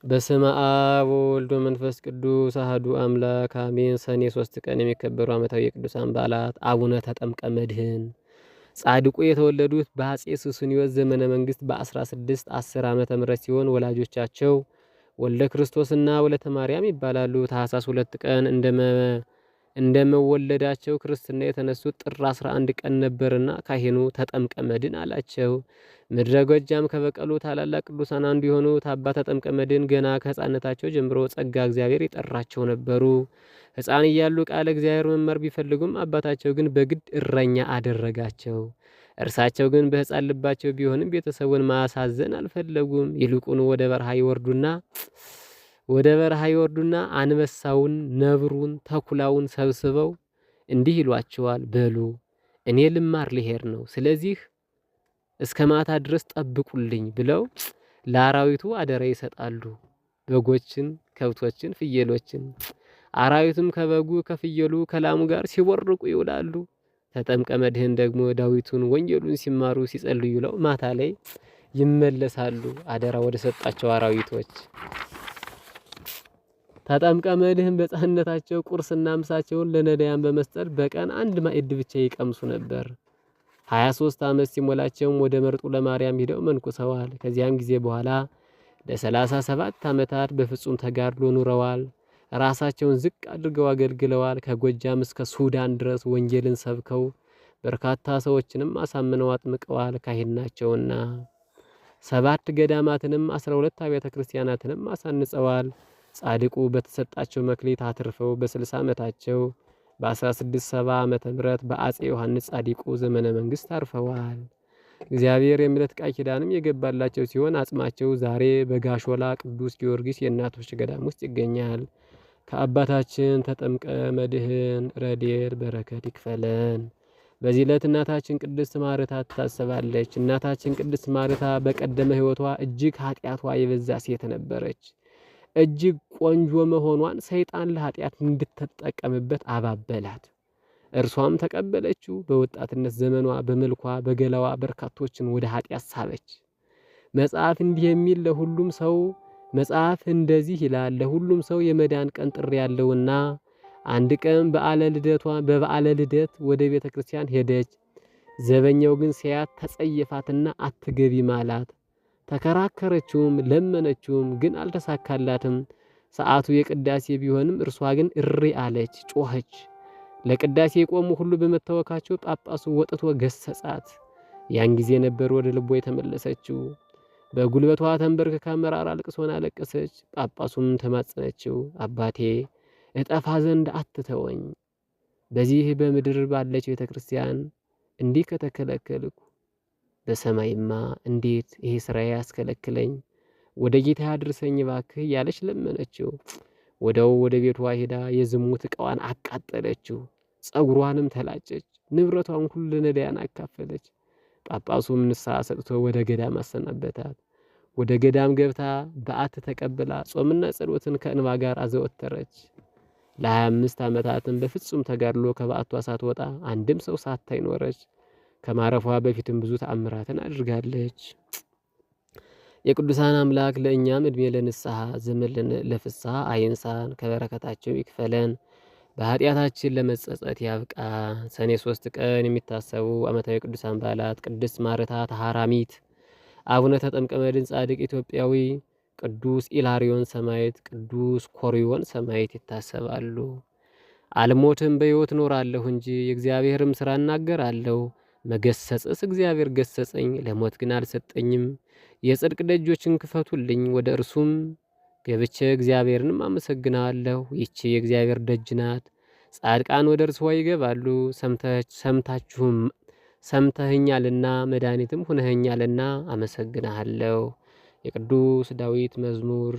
በስመ አብ ወወልድ ወመንፈስ ቅዱስ አሐዱ አምላክ አሜን። ሰኔ 3 ቀን የሚከበሩ ዓመታዊ የቅዱሳን በዓላት አቡነ ተጠምቀ መድኅን። ጻድቁ የተወለዱት በአጼ ሱስንዮስ ዘመነ መንግስት በ1610 ዓመተ ምህረት ሲሆን ወላጆቻቸው ወልደ ክርስቶስና ወለተ ማርያም ይባላሉ። ታኅሳስ 2 ቀን እንደመወለዳቸው ክርስትና የተነሱት ጥር 11 ቀን ነበርና ካህኑ ተጠምቀ መድኅን አላቸው። ምድረ ጎጃም ከበቀሉ ታላላቅ ቅዱሳን አንዱ የሆኑት አባ ተጠምቀ መድኅን ገና ከሕፃንነታቸው ጀምሮ ጸጋ እግዚአብሔር የጠራቸው ነበሩ። ሕፃን እያሉ ቃለ እግዚአብሔር መማር ቢፈልጉም አባታቸው ግን በግድ እረኛ አደረጋቸው። እርሳቸው ግን በሕፃን ልባቸው ቢሆንም ቤተሰቡን ማሳዘን አልፈለጉም። ይልቁኑ ወደ በረሃ ይወርዱና አንበሳውን፣ ነብሩን፣ ተኩላውን ሰብስበው እንዲህ ይሏቸዋል፣ በሉ እኔ ልማር ልሄድ ነው፣ ስለዚህ እስከ ማታ ድረስ ጠብቁልኝ ብለው ለአራዊቱ አደራ ይሰጣሉ። በጎችን፣ ከብቶችን፣ ፍየሎችን። አራዊቱም ከበጉ ከፍየሉ ከላሙ ጋር ሲቦርቁ ይውላሉ። ተጠምቀ መድኅን ደግሞ ዳዊቱን ወንጌሉን ሲማሩ ሲጸልዩ ውለው ማታ ላይ ይመለሳሉ አደራ ወደ ሰጣቸው አራዊቶች። ተጠምቀ መድኅን በሕፃንነታቸው ቁርስና ምሳቸውን ለነዳያን በመስጠት በቀን አንድ ማዕድ ብቻ ይቀምሱ ነበር። 23 ዓመት ሲሞላቸውም ወደ መርጡ ለማርያም ሄደው መንኩሰዋል። ከዚያም ጊዜ በኋላ ለ37 ዓመታት በፍጹም ተጋድሎ ኑረዋል። ራሳቸውን ዝቅ አድርገው አገልግለዋል። ከጎጃም እስከ ሱዳን ድረስ ወንጌልን ሰብከው በርካታ ሰዎችንም አሳምነው አጥምቀዋል። ካህን ናቸውና 7 ገዳማትንም 12 አብያተ ክርስቲያናትንም አሳንጸዋል። ጻድቁ በተሰጣቸው መክሊት አትርፈው በ60 ዓመታቸው በ1670 ዓመተ ምህረት በአጼ ዮሐንስ ጻድቁ ዘመነ መንግስት አርፈዋል። እግዚአብሔር የምሕረት ቃል ኪዳንም የገባላቸው ሲሆን አጽማቸው ዛሬ በጋሾላ ቅዱስ ጊዮርጊስ የእናቶች ገዳም ውስጥ ይገኛል። ከአባታችን ተጠምቀ መድኅን ረድኤት በረከት ይክፈለን። በዚህ ዕለት እናታችን ቅድስት ማርታ ትታሰባለች። እናታችን ቅድስት ማርታ በቀደመ ሕይወቷ እጅግ ኃጢአቷ የበዛ ሴት ነበረች። እጅግ ቆንጆ መሆኗን ሰይጣን ለኃጢአት እንድትጠቀምበት አባበላት። እርሷም ተቀበለችው። በወጣትነት ዘመኗ በመልኳ በገላዋ በርካቶችን ወደ ኃጢአት ሳበች። መጽሐፍ እንዲህ የሚል ለሁሉም ሰው መጽሐፍ እንደዚህ ይላል፣ ለሁሉም ሰው የመዳን ቀን ጥሪ ያለውና አንድ ቀን በበዓለ ልደት ወደ ቤተ ክርስቲያን ሄደች። ዘበኛው ግን ሲያት ተጸየፋትና አትገቢም አላት። ተከራከረችውም ለመነችውም፣ ግን አልተሳካላትም። ሰዓቱ የቅዳሴ ቢሆንም እርሷ ግን እሪ አለች፣ ጮኸች። ለቅዳሴ የቆሙ ሁሉ በመታወካቸው ጳጳሱ ወጥቶ ገሰጻት። ያን ጊዜ ነበር ወደ ልቦ የተመለሰችው። በጉልበቷ ተንበርክካ መራራ ልቅሶን አለቀሰች። ጳጳሱም ተማጸነችው፣ አባቴ እጠፋ ዘንድ አትተወኝ። በዚህ በምድር ባለች ቤተ ክርስቲያን እንዲህ ከተከለከልኩ በሰማይማ እንዴት ይሄ ስራዬ ያስከለክለኝ? ወደ ጌታ አድርሰኝ እባክህ እያለች ለመነችው። ወደው ወደ ቤቷ ሄዳ የዝሙት ዕቃዋን አቃጠለችው። ጸጉሯንም ተላጨች። ንብረቷን ሁሉ ለነዳያን አካፈለች። ጳጳሱም ንስሐ ሰጥቶ ወደ ገዳም አሰናበታት። ወደ ገዳም ገብታ በዓት ተቀብላ ጾምና ጸሎትን ከእንባ ጋር አዘወተረች። ለ25 ዓመታትም በፍጹም ተጋድሎ ከበዓቷ ሳትወጣ አንድም ሰው ሳታይ ኖረች። ከማረፏ በፊትም ብዙ ተአምራትን አድርጋለች። የቅዱሳን አምላክ ለእኛም ዕድሜ ለንስሐ ዘመን ለፍስሐ አይንሳን፣ ከበረከታቸው ይክፈለን፣ በኃጢአታችን ለመጸጸት ያብቃን። ሰኔ 3 ቀን የሚታሰቡ ዓመታዊ ቅዱሳን በዓላት ቅድስት ማርታ ተሐራሚት፣ አቡነ ተጠምቀ መድኅን ጻድቅ ኢትዮጵያዊ፣ ቅዱስ ኢላሪዮን ሰማዕት፣ ቅዱስ ኮሪዮን ሰማዕት ይታሰባሉ። አልሞትም በሕይወት እኖራለሁ እንጂ የእግዚአብሔርም ሥራ እናገራለሁ። መገሰጽስ እግዚአብሔር ገሰጸኝ፣ ለሞት ግን አልሰጠኝም። የጽድቅ ደጆችን ክፈቱልኝ፣ ወደ እርሱም ገብቼ እግዚአብሔርንም አመሰግናለሁ። ይቺ የእግዚአብሔር ደጅ ናት፣ ጻድቃን ወደ እርሷ ይገባሉ። ሰምተኸኛልና መድኃኒትም ሁነኸኛልና አመሰግናለሁ። የቅዱስ ዳዊት መዝሙር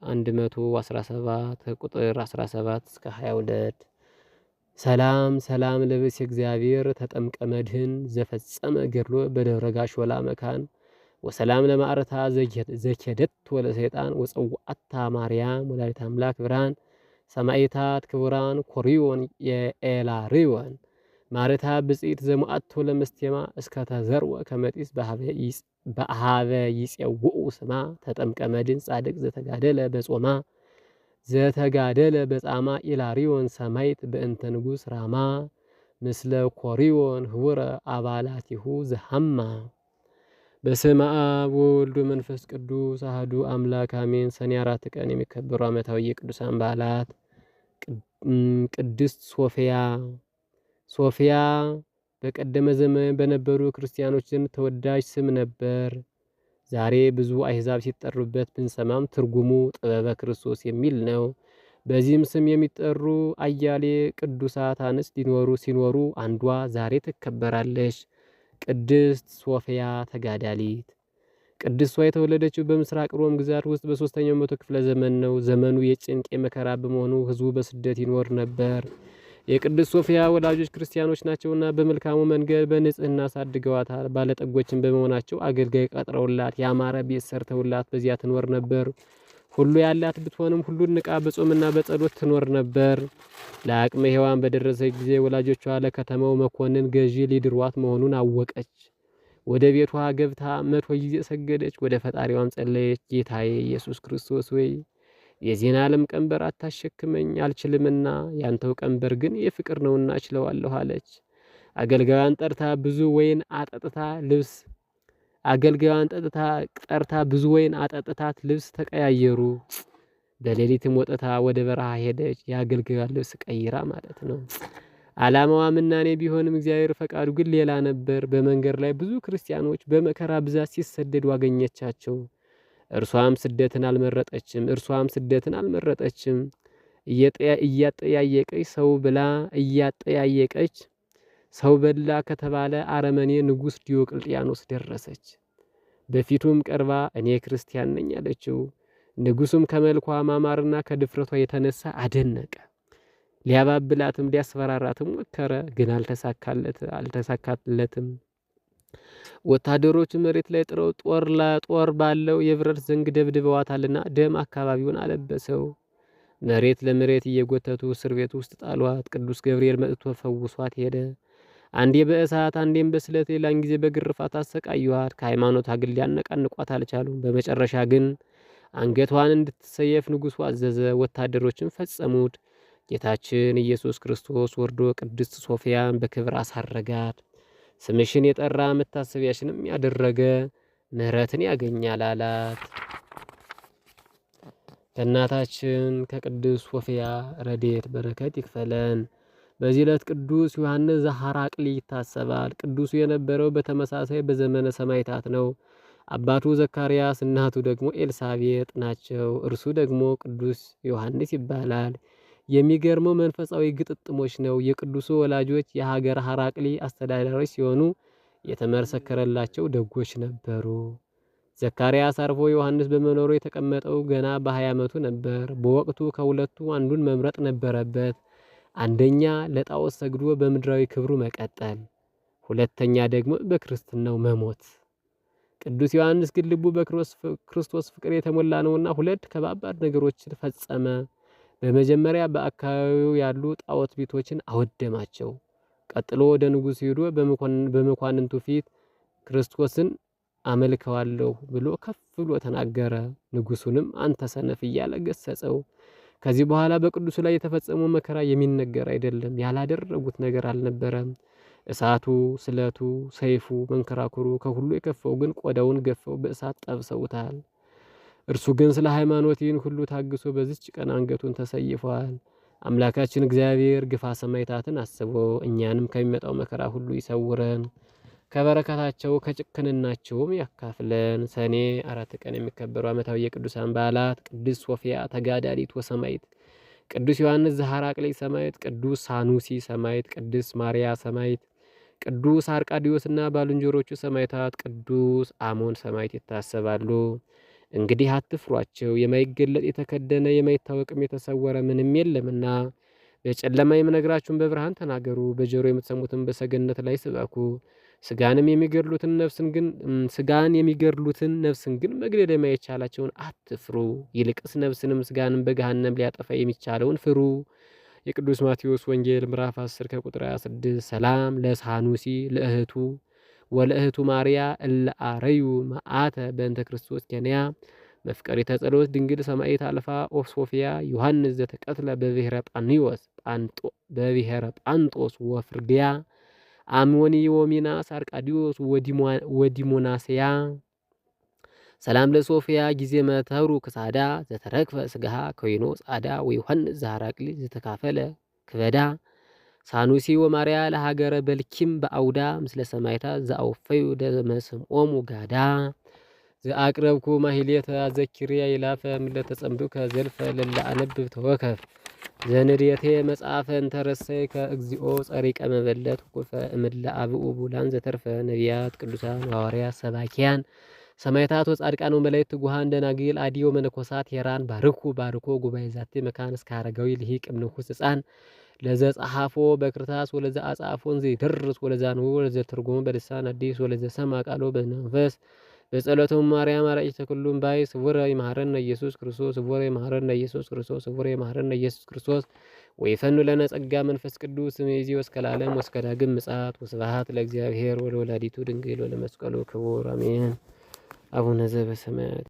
117 ቁጥር 17 እስከ 22 ሰላም ሰላም ለብእሲ እግዚአብሔር ተጠምቀ መድኅን ዘፈጸመ ገድሎ በደብረ ጋሾላ መካን ወሰላም ለማዕረታ ዘኬደት ወለሰይጣን ወፀዋአታ ማርያም ወላዲተ አምላክ ብርሃን ሰማዕታት ክቡራን ኮሪዮን የኤላሪዮን ማርታ ብጽኢት ዘሙአቶ ለመስቴማ እስከ ተዘርወ ከመጢስ በሃበ ይጼውኡ ስማ ተጠምቀ መድን ጻድቅ ዘተጋደለ በጻማ ኢላሪዮን ሰማይት በእንተ ንጉሥ ራማ ምስለ ኮሪዮን ህውረ አባላቲሁ ዘሃማ። በስመ አብ ወወልድ ወመንፈስ ቅዱስ አሐዱ አምላክ አሜን። ሰኔ 4 ቀን የሚከበሩ ዓመታዊ የቅዱሳን በዓላት ቅድስት ሶፊያ በቀደመ ዘመን በነበሩ ክርስቲያኖች ዘንድ ተወዳጅ ስም ነበር። ዛሬ ብዙ አሕዛብ ሲጠሩበት ብንሰማም ትርጉሙ ጥበበ ክርስቶስ የሚል ነው። በዚህም ስም የሚጠሩ አያሌ ቅዱሳት አንስት ሲኖሩ አንዷ ዛሬ ትከበራለች። ቅድስት ሶፊያ ተጋዳሊት። ቅድስቷ የተወለደችው በምስራቅ ሮም ግዛት ውስጥ በ3ኛው መቶ ክፍለ ዘመን ነው። ዘመኑ የጭንቅ የመከራ በመሆኑ ሕዝቡ በስደት ይኖር ነበር። የቅድስት ሶፊያ ወላጆች ክርስቲያኖች ናቸውና በመልካሙ መንገድ በንጽህና አሳድገዋታል። ባለጠጎችን በመሆናቸው አገልጋይ ቀጥረውላት ያማረ ቤት ሰርተውላት በዚያ ትኖር ነበር። ሁሉ ያላት ብትሆንም ሁሉን ንቃ በጾምና በጸሎት ትኖር ነበር። ለአቅመ ሔዋን በደረሰች ጊዜ ወላጆቿ ለከተማው መኮንን ገዢ ሊድሯት መሆኑን አወቀች። ወደ ቤቷ ገብታ 100 ጊዜ ሰገደች። ወደ ፈጣሪዋም ጸለየች። ጌታዬ ኢየሱስ ክርስቶስ ወይ የዚህን ዓለም ቀንበር አታሸክመኝ አልችልምና፣ ያንተው ቀንበር ግን የፍቅር ነውና እችለዋለሁ አለች። አገልጋዩን ጠርታ ብዙ ወይን አጠጥታት ልብስ ተቀያየሩ። በሌሊትም ወጥታ ወደ በረሃ ሄደች። የአገልጋዩን ልብስ ቀይራ ማለት ነው። ዓላማዋ ምናኔ ቢሆንም እግዚአብሔር ፈቃዱ ግን ሌላ ነበር። በመንገድ ላይ ብዙ ክርስቲያኖች በመከራ ብዛት ሲሰደዱ አገኘቻቸው። እርሷም ስደትን አልመረጠችም። እያጠያየቀች ሰው በላ ከተባለ አረመኔ ንጉሥ ዲዮቅልጥያኖስ ደረሰች። በፊቱም ቀርባ እኔ ክርስቲያን ነኝ አለችው። ንጉሱም ከመልኳ ማማርና ከድፍረቷ የተነሳ አደነቀ። ሊያባብላትም ሊያስፈራራትም ሞከረ፣ ግን አልተሳካለትም። ወታደሮቹ መሬት ላይ ጥረው ጦር ባለው የብረት ዘንግ ደብድበዋታልና ደም አካባቢውን አለበሰው። መሬት ለመሬት እየጎተቱ እስር ቤት ውስጥ ጣሏት። ቅዱስ ገብርኤል መጥቶ ፈውሷት ሄደ። አንዴ በእሳት አንዴም በስለት ሌላን ጊዜ በግርፋት አሰቃዩዋት። ከሃይማኖቷ ግን ሊያነቃንቋት አልቻሉም። በመጨረሻ ግን አንገቷን እንድትሰየፍ ንጉሡ አዘዘ። ወታደሮችን ፈጸሙት። ጌታችን ኢየሱስ ክርስቶስ ወርዶ ቅድስት ሶፊያን በክብር አሳረጋት። ስምሽን የጠራ መታሰቢያሽንም ያደረገ ምሕረትን ያገኛል አላት። ከእናታችን ከቅድስት ሶፊያ ረድኤት በረከት ይክፈለን። በዚህ ዕለት ቅዱስ ዮሐንስ ዘሐራቅሊ ይታሰባል። ቅዱሱ የነበረው በተመሳሳይ በዘመነ ሰማዕታት ነው። አባቱ ዘካርያስ እናቱ ደግሞ ኤልሳቤጥ ናቸው። እርሱ ደግሞ ቅዱስ ዮሐንስ ይባላል። የሚገርመው መንፈሳዊ ግጥጥሞች ነው። የቅዱሱ ወላጆች የሀገር ሐራቅሊ አስተዳዳሪዎች ሲሆኑ የተመሰከረላቸው ደጎች ነበሩ። ዘካርያስ አርፎ ዮሐንስ በመኖሩ የተቀመጠው ገና በ20 ዓመቱ ነበር። በወቅቱ ከሁለቱ አንዱን መምረጥ ነበረበት። አንደኛ ለጣዖት ሰግዶ በምድራዊ ክብሩ መቀጠል፣ ሁለተኛ ደግሞ በክርስትናው መሞት። ቅዱስ ዮሐንስ ግን ልቡ በክርስቶስ ፍቅር የተሞላ ነውና ሁለት ከባባድ ነገሮችን ፈጸመ። በመጀመሪያ በአካባቢው ያሉ ጣዖት ቤቶችን አወደማቸው። ቀጥሎ ወደ ንጉሥ ሄዶ በመኳንንቱ ፊት ክርስቶስን አመልከዋለሁ ብሎ ከፍ ብሎ ተናገረ። ንጉሱንም አንተ ሰነፍ እያለ ገሰጸው። ከዚህ በኋላ በቅዱሱ ላይ የተፈጸመው መከራ የሚነገር አይደለም። ያላደረጉት ነገር አልነበረም። እሳቱ፣ ስለቱ፣ ሰይፉ፣ መንከራኩሩ ከሁሉ የከፋው ግን ቆዳውን ገፈው በእሳት ጠብሰውታል። እርሱ ግን ስለ ሃይማኖት ይህን ሁሉ ታግሶ በዚች ቀን አንገቱን ተሰይፏል። አምላካችን እግዚአብሔር ግፋ ሰማዕታትን አስቦ እኛንም ከሚመጣው መከራ ሁሉ ይሰውረን፣ ከበረከታቸው ከጭክንናቸውም ያካፍለን። ሰኔ 4 ቀን የሚከበሩ ዓመታዊ የቅዱሳን በዓላት ቅድስት ሶፊያ ተጋዳሊት ወሰማዕት፣ ቅዱስ ዮሐንስ ዘሐራቅሊ ሰማዕት፣ ቅዱስ ሳኑሲ ሰማዕት፣ ቅዱስ ማርያ ሰማዕት፣ ቅዱስ አርቃዲዮስና ባልንጀሮቹ ሰማዕታት፣ ቅዱስ አሞን ሰማዕት ይታሰባሉ። እንግዲህ አትፍሯቸው፣ የማይገለጥ የተከደነ የማይታወቅም የተሰወረ ምንም የለምና። በጨለማ የምነግራችሁን በብርሃን ተናገሩ፣ በጆሮ የምትሰሙትን በሰገነት ላይ ስበኩ። ስጋን የሚገድሉትን ነፍስን ግን መግደል የማይቻላቸውን አትፍሩ። ይልቅስ ነፍስንም ስጋንም በገሃነም ሊያጠፋ የሚቻለውን ፍሩ። የቅዱስ ማቴዎስ ወንጌል ምዕራፍ 10 ከቁጥር 26 ሰላም ለሳኑሲ ለእህቱ ወለእህቱ ማርያ እለ አረዩ መዓተ በእንተ ክርስቶስ ኬንያ መፍቀሪተ ጸሎት ድንግል ሰማዕት አልፋ ኦፍ ሶፊያ ዮሐንስ ዘተቀትለ በብሔረ ጳንጦስ ወፍርግያ አሞኒ ወሚናስ አርቃዲዮስ ወዲሞናስያ ሰላም ለሶፊያ ጊዜ መተሩ ክሳዳ ዘተረክፈ ስጋሃ ኮይኖ ጻዳ ወዮሐንስ ዘሐራቅሊ ዘተካፈለ ክበዳ ሳኑሲ ወማርያ ለሀገረ በልኪም በአውዳ ምስለ ሰማይታ ዘአውፈዩ ደመስምኦሙ ጋዳ ዘአቅረብኩ ማህሌተ አዘኪርያ ይላፈ ምለተ ጸምዱከ ዘልፈ ለላ አነብብ ተወከፍ ዘንዴቴ መጽሐፈ እንተረሰይ ከእግዚኦ ጸሪቀ መበለት ኩፈ እምለ አብኡ ቡላን ዘተርፈ ነቢያት ቅዱሳን ሐዋርያት ሰባኪያን ሰማዕታት ወጻድቃን ወመላእክት ትጉሃን ደናግል አዲዮ መነኮሳት ሄራን ባርኮ ጉባኤ ዛቴ መካን እስከ አረጋዊ ልሂቅ እምንኩስ ሕፃን ለዘ ጸሐፎ በክርታስ ወለዘ አጻፎን ዘይደርስ ወለዘ አንብቦ ወለዘ ተርጎሙ በልሳን አዲስ ወለዘ ሰምዐ ቃሎ በመንፈስ በጸሎቱ ማርያም አራጭተ ኩሉም ባይ ስውረ ይመሐረነ ኢየሱስ ክርስቶስ ስውረ ይመሐረነ ኢየሱስ ክርስቶስ ስውረ ይመሐረነ ኢየሱስ ክርስቶስ ወይፈኑ ለነ ጸጋ መንፈስ ቅዱስ እምይእዜሰ ወእስከ ለዓለም ወእስከ ዳግም ምጽአት ወስብሐት ለእግዚአብሔር ወለወላዲቱ ድንግል ወለመስቀሉ ክቡር አሜን። አቡነ ዘበሰማያት